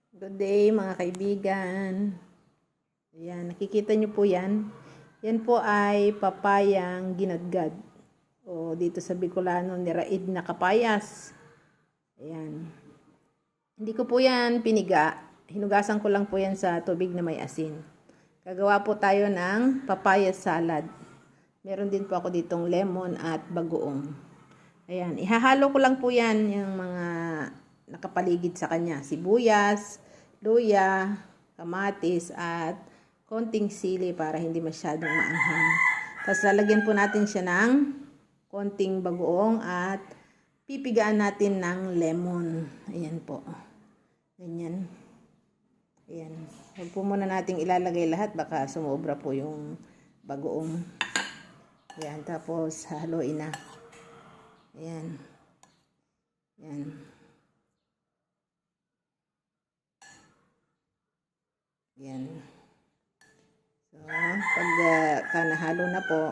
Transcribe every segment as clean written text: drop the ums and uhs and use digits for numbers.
Good day mga kaibigan. Ayan, nakikita nyo po yan. Yan po ay papayang ginadgad. O dito sa Bicolano, niraid na kapayas. Ayan. Hindi ko po yan piniga. Hinugasan ko lang po yan sa tubig na may asin. Gagawa po tayo ng papaya salad. Meron din po ako ditong lemon at bagoong. Ayan, ihahalo ko lang po yan yung mga nakapaligid sa kanya. Sibuyas, luya, kamatis, at konting sili para hindi masyadong maanghang. Tapos lalagyan po natin siya ng konting bagoong at pipigaan natin ng lemon. Ayan po. Ganyan. Ayan. Huwag po muna nating ilalagay lahat. Baka sumobra po yung bagoong. Ayan. Tapos haluin na. Ayan. Ayan. Ayan. So, pag nahalo na po,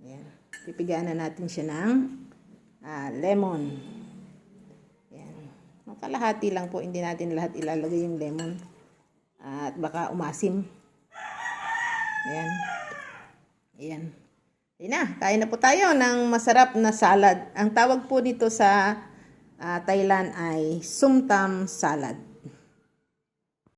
ayan, pipigaan na natin siya ng lemon. Ayan. Kalahati lang po, hindi natin lahat ilalagay yung lemon. At baka umasim. Ayan. Ayan. Ayan na, kain na po tayo ng masarap na salad. Ang tawag po nito sa Thailand ay sum tam salad.